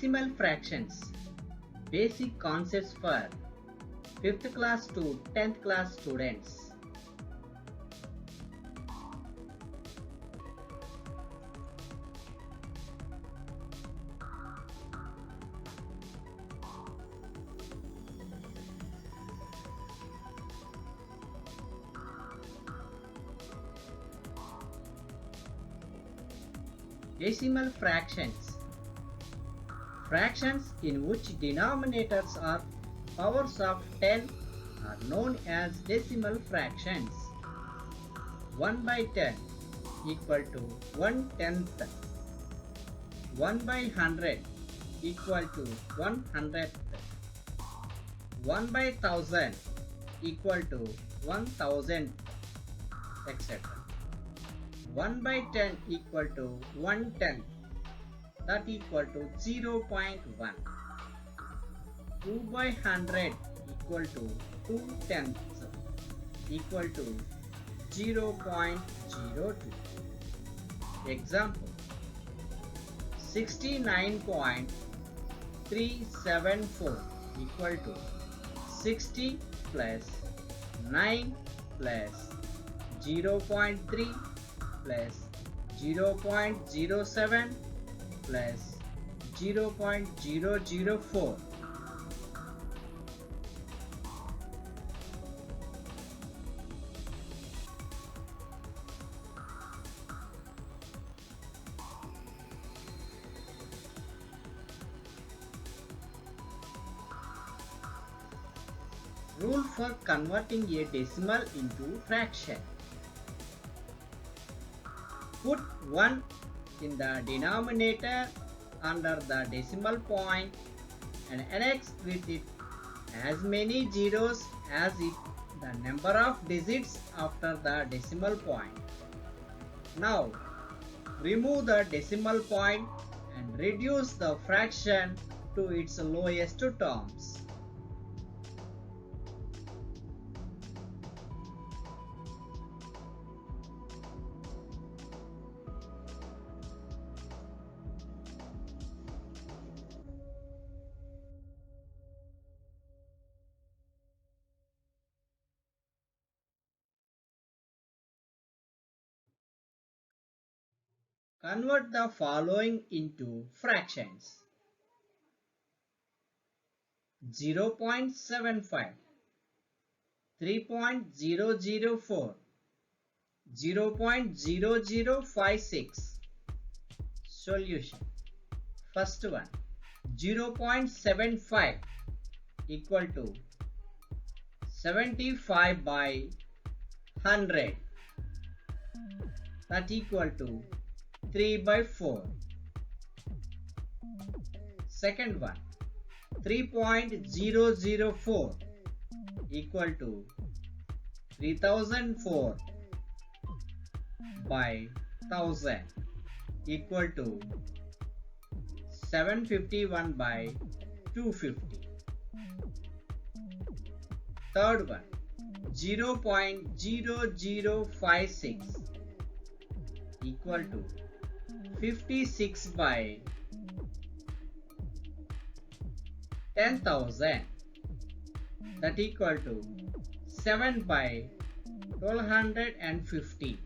Decimal fractions. Basic concepts for 5th class to 10th class students. Decimal fractions. Fractions in which denominators are powers of 10 are known as decimal fractions. 1 by 10 equal to 1/10th. 1 by 100 equal to 1/100th. 1 by 1000 equal to 1000th, etc. 1 by 10 equal to 1/10, that equal to 0.1. 2 by 100 equal to 2/10 equal to 0.02. Example: 69.374 equal to 60 plus 9 plus 0.3 plus 0.07 plus 0.004. Rule for converting a decimal into fraction. Put 1 in the denominator under the decimal point and annex with it as many zeros as the number of digits after the decimal point. Now remove the decimal point and reduce the fraction to its lowest terms. Convert the following into fractions: 0.75, 3.004, 0.0056. Solution. First one, 0.75 equal to 75 by 100, that equal to 3 by 4. Second one, 3.004 equal to 3004 by 1000 equal to 751 by 250. Third one, 0.0056 equal to 56 by 10,000, that equal to 7 by 1250.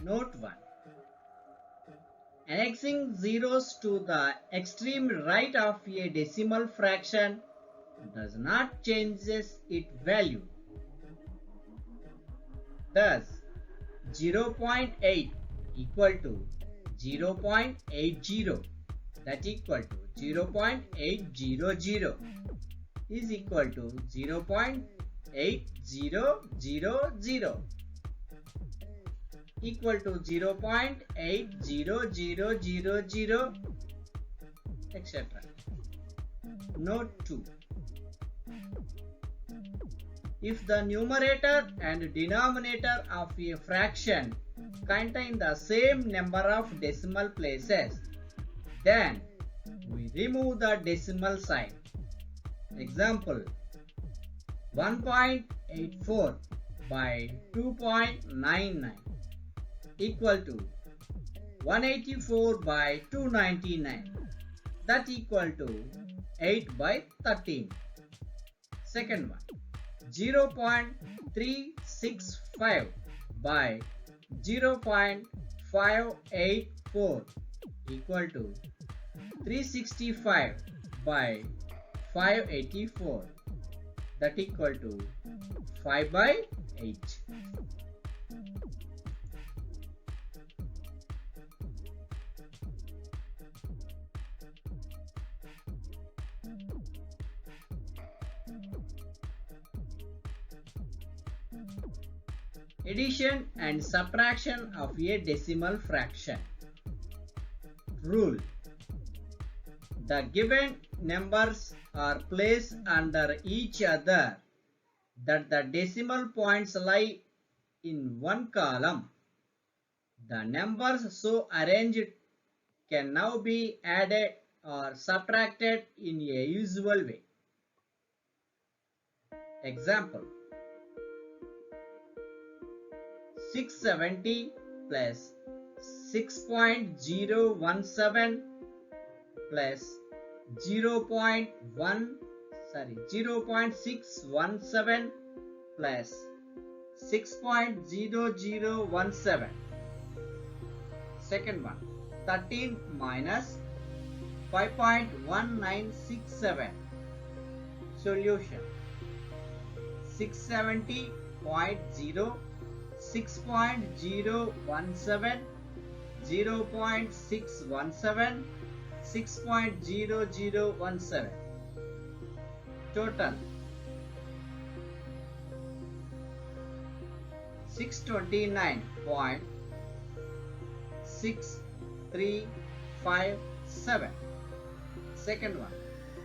Note 1. Annexing zeros to the extreme right of a decimal fraction does not change its value. Thus, 0.8 equal to 0.80, that equal to 0.800 is equal to 0.8000 equal to 0.80000, etc. Note 2. If the numerator and denominator of a fraction contain the same number of decimal places, then we remove the decimal sign. Example, 1.84 by 2.99 equal to 184 by 299, that equal to 8 by 13. Second one, 0.365 by 0.584 equal to 365 by 584, that equal to 5 by 8. Addition and subtraction of a decimal fraction. Rule: the given numbers are placed under each other that the decimal points lie in one column. The numbers so arranged can now be added or subtracted in a usual way. Example, 670 plus 6.017 plus 0.617 plus 6.0017. Second one, 13 minus 5.1967. Solution: 670.0, 6.017, 0.617, 6.0017. Total 629.6357. Second one,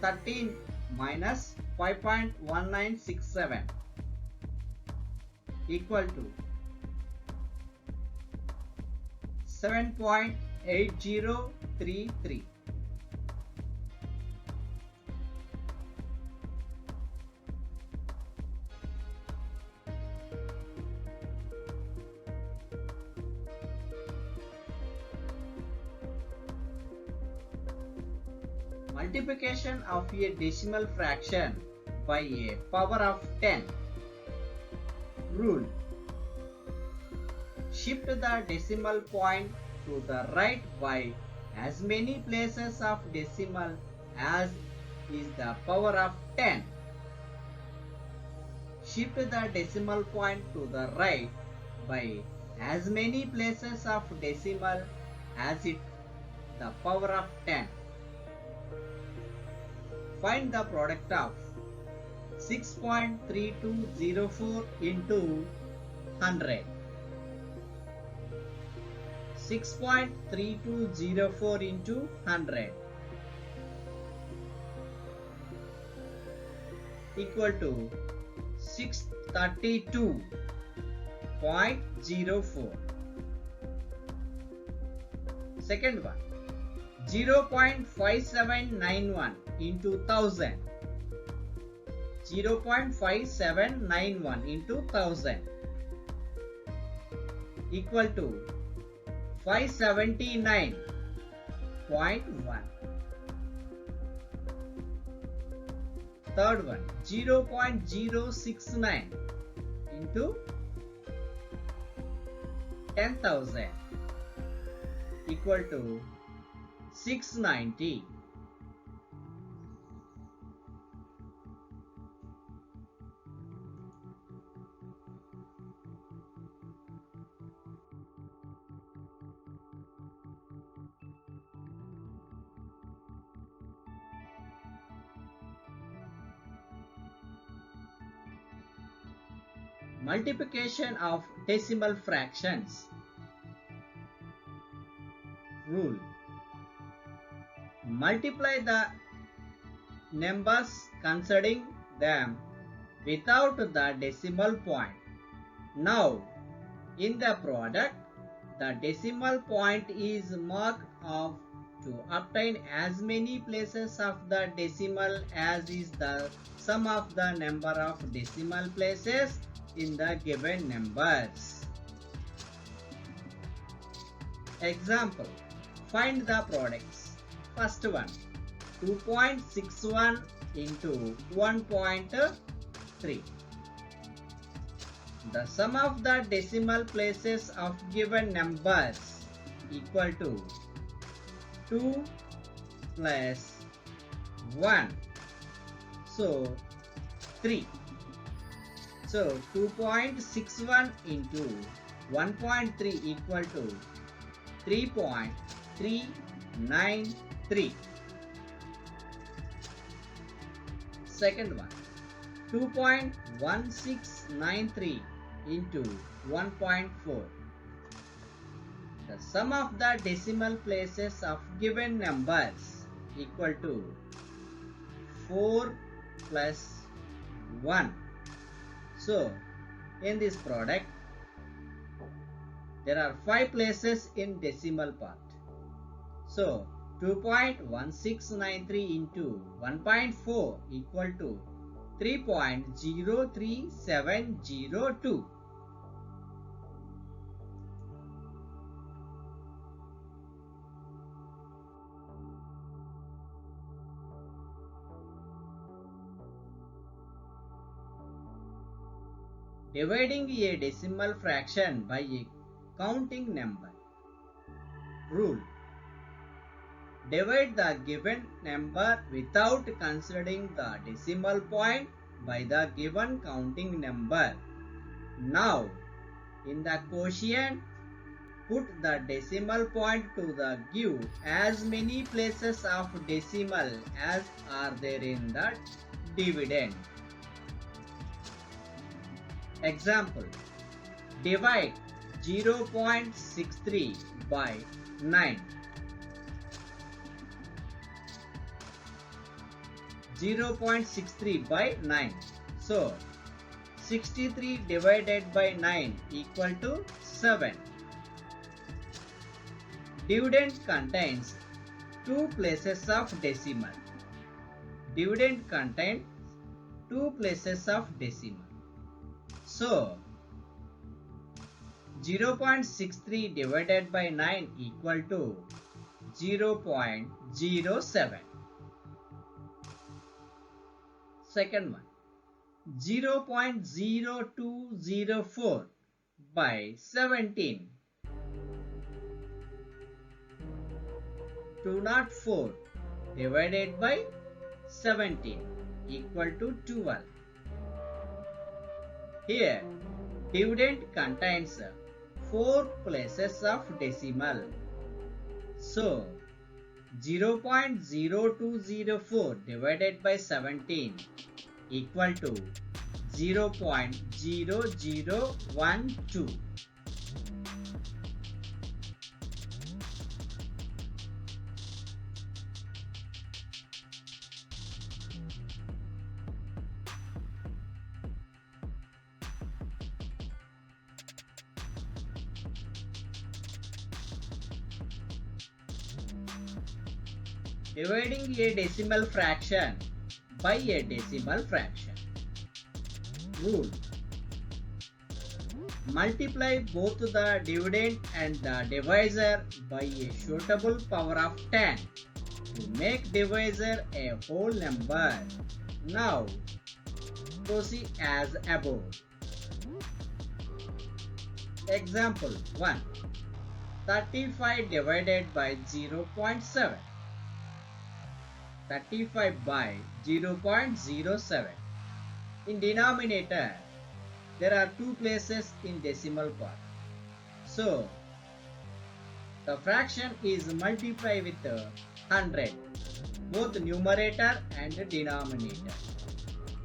13 minus 5.1967 equal to 7.8033. Multiplication of a decimal fraction by a power of 10. Rule: shift the decimal point to the right by as many places of decimal as is the power of 10. Shift the decimal point to the right by as many places of decimal as it the power of 10. Find the product of 6.3204 into 100. 6.3204 into 100 equal to 632.04. Second one, 0.5791 into 1000. 0.5791 into 1000 equal to 579.1. Third one, 0.069 into 10,000 equal to 690. Multiplication of decimal fractions. Rule: multiply the numbers considering them without the decimal point. Now, in the product, the decimal point is marked off to obtain as many places of the decimal as is the sum of the number of decimal places in the given numbers. Example, find the products. First one, 2.61 into 1.3. The sum of the decimal places of given numbers equal to 2 plus 1. So 3. So 2.61 into 1.3 equal to 3.393. Second one, 2.1693 into 1.4. The sum of the decimal places of given numbers equal to 4 plus 1. So, in this product, there are 5 places in decimal part. So, 2.1693 into 1.4 equal to 3.03702. Dividing a decimal fraction by a counting number. Rule: divide the given number without considering the decimal point by the given counting number. Now, in the quotient, put the decimal point to the give as many places of decimal as are there in the dividend. Example, divide 0.63 by 9. 0.63 by 9. So, 63 divided by 9 equal to 7. Dividend contains 2 places of decimal. Dividend contains 2 places of decimal. So, 0.63 divided by 9 equal to 0.07. Second one, 0.0204 by 17. 204 divided by 17 equal to 12. Here, dividend contains 4 places of decimal. So, 0.0204 divided by 17 equal to 0.0012. Dividing a decimal fraction by a decimal fraction. Rule: multiply both the dividend and the divisor by a suitable power of 10 to make divisor a whole number. Now, proceed as above. Example 1. 35 divided by 0.7. 35 by 0.07. In denominator, there are 2 places in decimal part. So, the fraction is multiplied with 100, both numerator and denominator.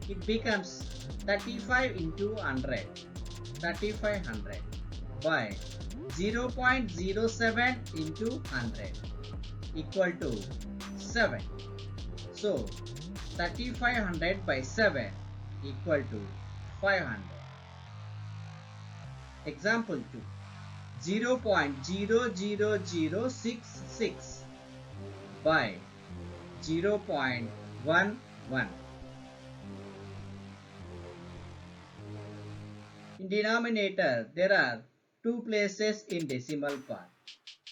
It becomes 35 into 100, 3500 by 0.07 into 100 equal to 7. So, 3500 by 7 equal to 500. Example 2. 0.00066 by 0.11. In denominator, there are two places in decimal part.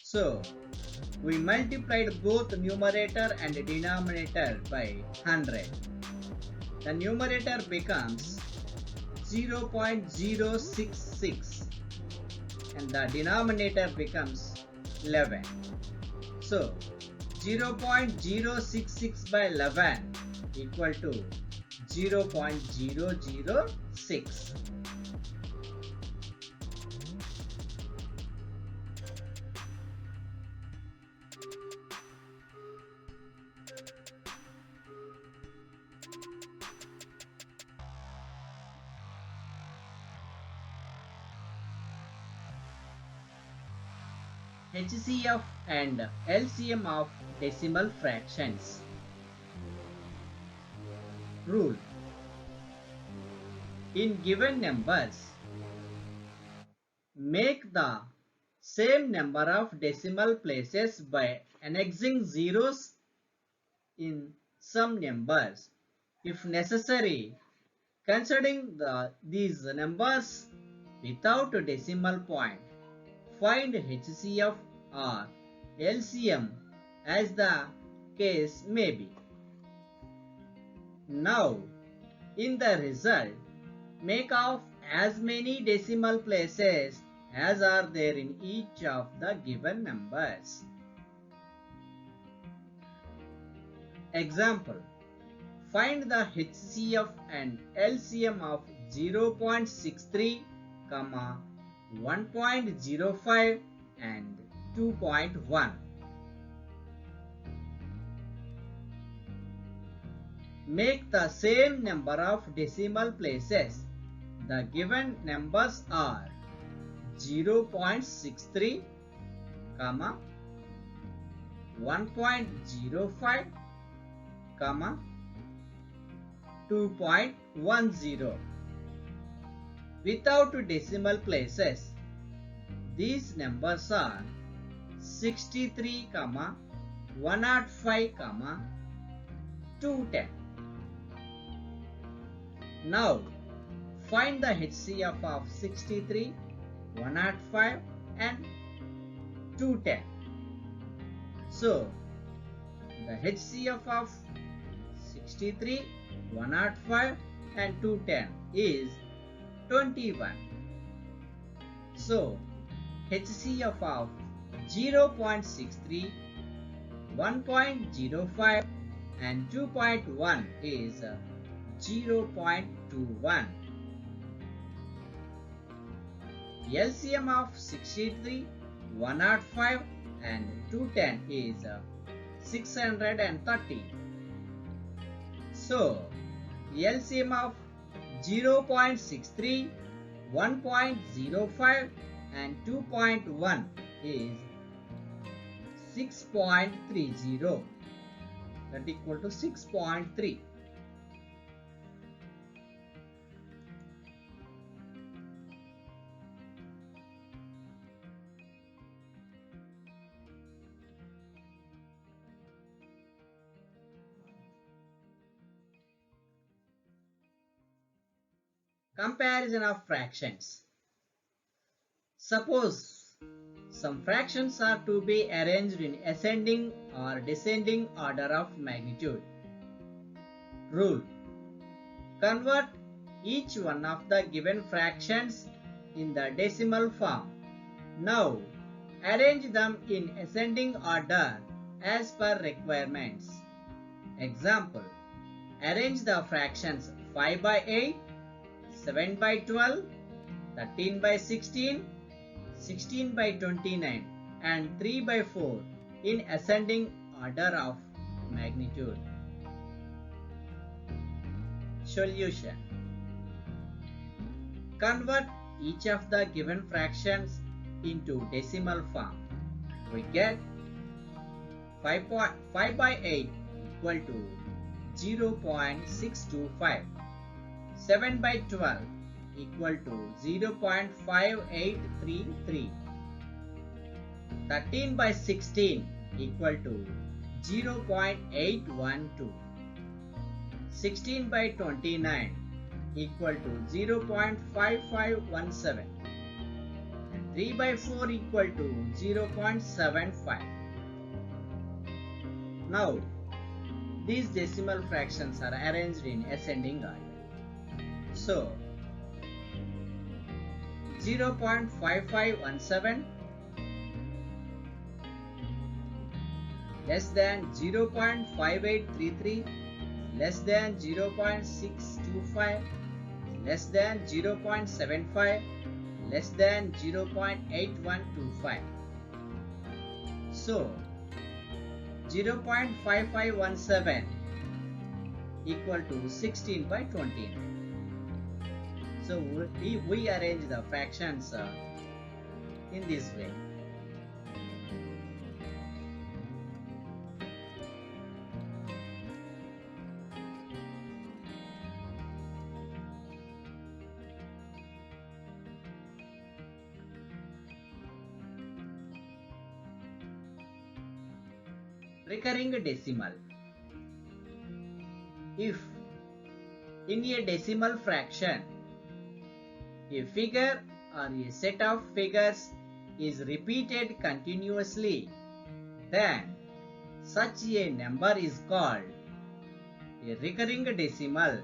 So, we multiplied both numerator and denominator by 100. The numerator becomes 0.066 and the denominator becomes 11. So, 0.066 by 11 equal to 0.006. HCF and LCM of decimal fractions. Rule: in given numbers, make the same number of decimal places by annexing zeros in some numbers. If necessary, considering these numbers without a decimal point, find HCF or LCM as the case may be. Now, in the result, make of as many decimal places as are there in each of the given numbers. Example: find the HCF and LCM of 0.63, 1.05 and 2.1. Make the same number of decimal places. The given numbers are 0.63, 1.05, 2.10. Without decimal places, these numbers are 63, 105, 210. Now, find the HCF of 63, 105 and 210. So, the HCF of 63, 105 and 210 is 21. So, HCF of 0.63, 1.05 and 2.1 is 0.21. LCM of 63, 105 and 210 is 630. So, LCM of 0.63, 1.05 and 2.1 is 6.30. That equal to 6.3. Comparison of fractions. Suppose some fractions are to be arranged in ascending or descending order of magnitude. Rule: convert each one of the given fractions in the decimal form. Now, arrange them in ascending order as per requirements. Example: arrange the fractions 5 by 8, 7 by 12, 13 by 16, 16 by 29 and 3 by 4 in ascending order of magnitude. Solution: convert each of the given fractions into decimal form. We get 5 by 8 equal to 0.625. 7 by 12 equal to 0.5833. 13 by 16 equal to 0.812. 16 by 29 equal to 0.5517. And 3 by 4 equal to 0.75. Now, these decimal fractions are arranged in ascending order. So, 0.5517 less than 0.5833 less than 0.625 less than 0.75 less than 0.8125. So 0.5517 equal to 16 by 29. So we arrange the fractions in this way. Recurring decimal. If in a decimal fraction a figure or a set of figures is repeated continuously, then such a number is called a recurring decimal.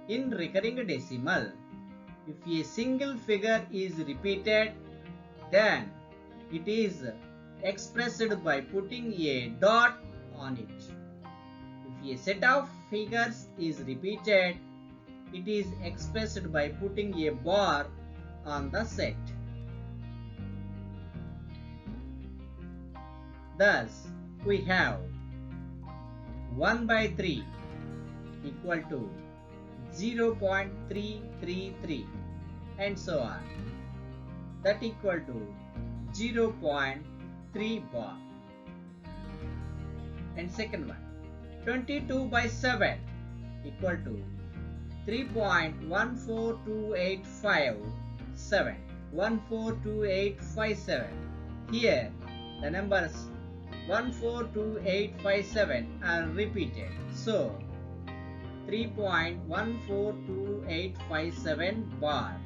In recurring decimal, if a single figure is repeated, then it is expressed by putting a dot on it. If a set of figures is repeated, it is expressed by putting a bar on the set. Thus, we have 1 by 3 equal to 0.333 and so on. That equal to 0.3 bar. And second one, 22 by 7 equal to 3.14285.7. 142.857. Here the numbers 142.857 are repeated. So 3.142.857 bar.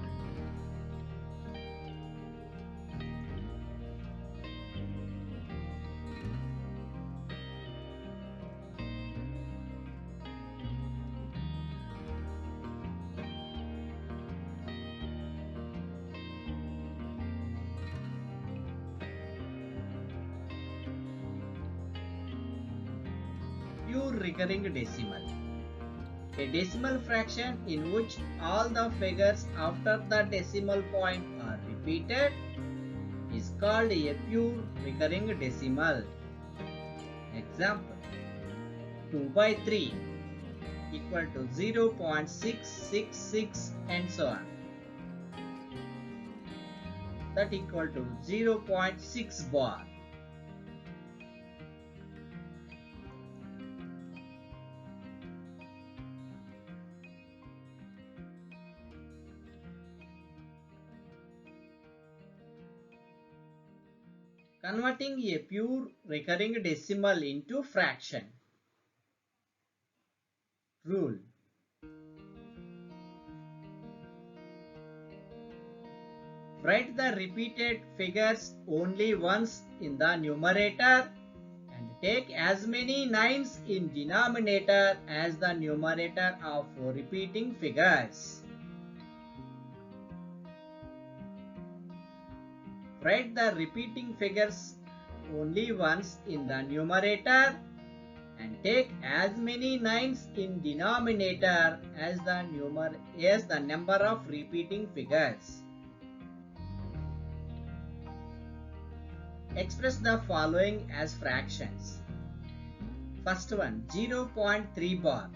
Pure recurring decimal. A decimal fraction in which all the figures after the decimal point are repeated is called a pure recurring decimal. Example, 2 by 3 equal to 0.666 and so on. That equal to 0.6 bar. Converting a pure recurring decimal into fraction. Rule. Write the repeated figures only once in the numerator and take as many 9s in denominator as the numerator of repeating figures. Write the repeating figures only once in the numerator and take as many 9s in denominator as the number of repeating figures. Express the following as fractions. First one, 0.3 bar.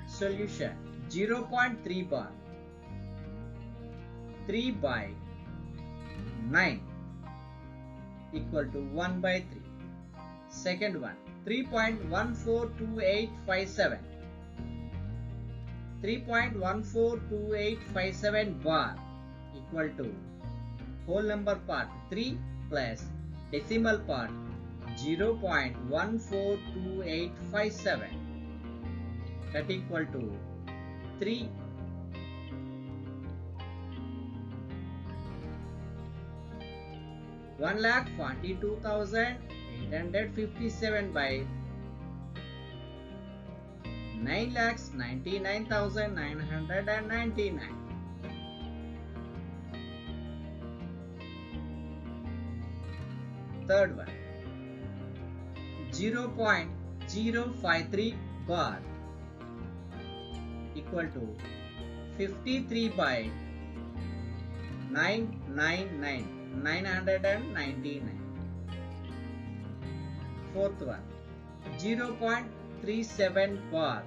Solution, 0.3 bar. 3 by 9 equal to 1 by 3. Second one, 3.142857. 3.142857 bar equal to whole number part 3 plus decimal part 0.142857, that equal to 3. 1,42,857 by 9,99,999. Third one, 0.053 bar equal to 53 by 999. Fourth one, 0.37 bar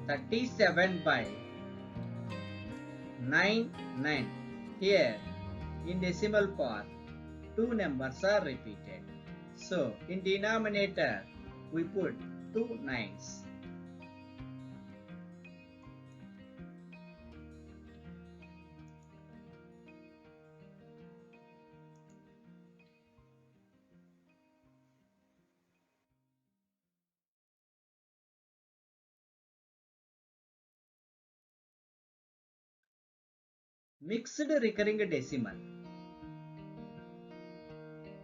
37 by 99. Here in decimal part 2 numbers are repeated. So in denominator we put 2 nines. Mixed recurring decimal.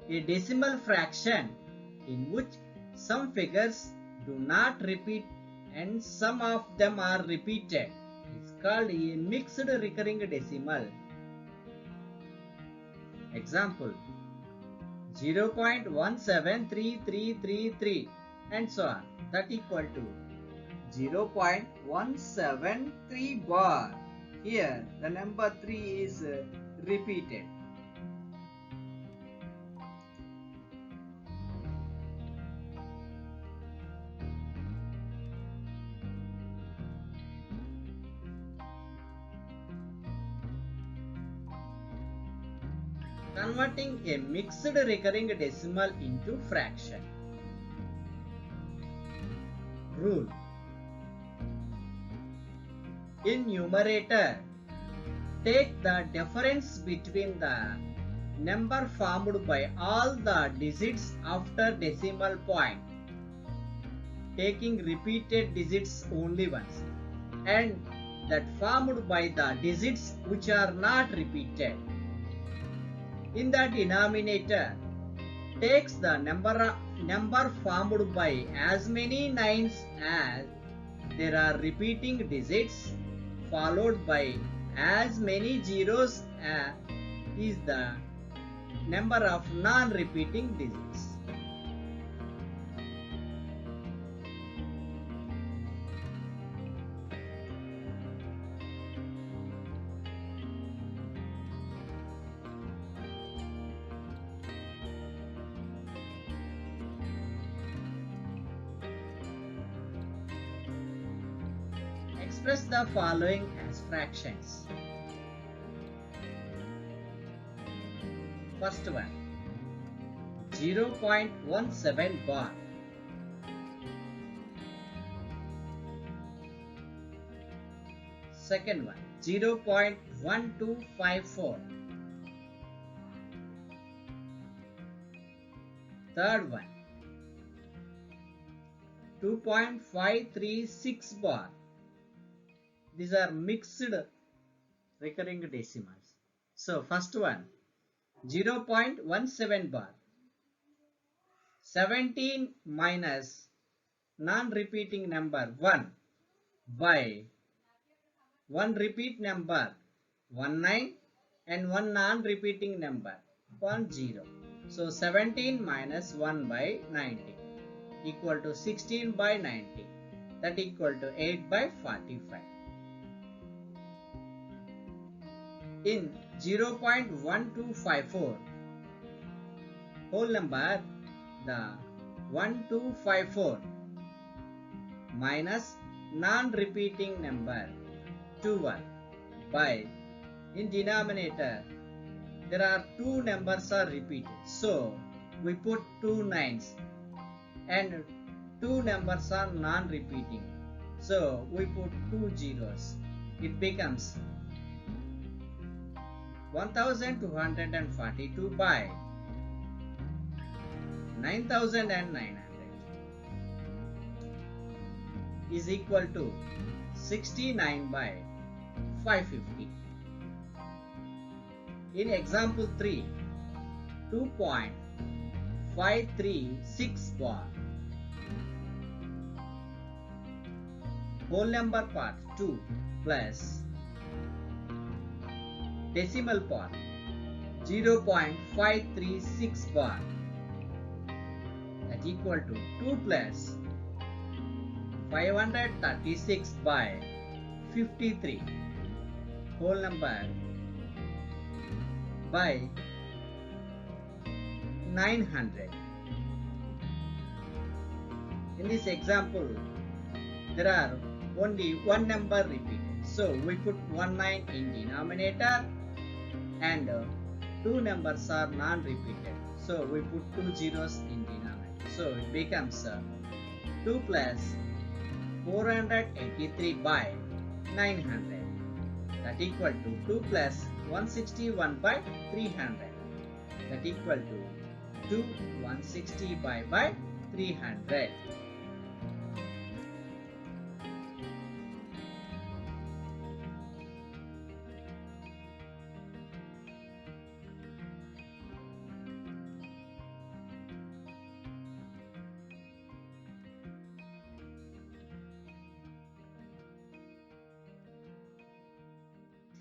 A decimal fraction in which some figures do not repeat and some of them are repeated is called a mixed recurring decimal. Example, 0.173333 and so on, that equal to 0.173 bar. Here the number 3 is repeated. Converting a mixed recurring decimal into fraction. Rule. In numerator, take the difference between the number formed by all the digits after decimal point, taking repeated digits only once, and that formed by the digits which are not repeated. In the denominator, takes the number formed by as many nines as there are repeating digits, followed by as many zeros as is the number of non-repeating digits. Express the following as fractions. First one, 0.17 bar. Second one, 0.1254. Third one, 2.536 bar. These are mixed recurring decimals. So first one, 0.17 bar. 17 minus non-repeating number 1 by 1 repeat number 19 and 1 non-repeating number 10. So 17 minus 1 by 90 equal to 16 by 90, that equal to 8 by 45. In 0.1254 whole number, the 1254 minus non-repeating number 12 by, in denominator there are two numbers are repeated, so we put 2 nines, and two numbers are non-repeating, so we put 2 zeros. It becomes 1242 by 9900 is equal to 69 by 550. In example 3, 2.536 bar. Whole number part 2 plus decimal part 0.536 bar, that equal to 2 plus 536 by 53 whole number by 900. In this example, there are only one number repeated. So we put 19 in denominator and two numbers are non-repeated. So we put 2 zeros in denominator. So it becomes 2 plus 483 by 900, that equal to 2 plus 161 by 300, that equal to 2 160 by 300.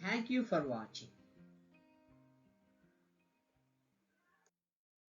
Thank you for watching.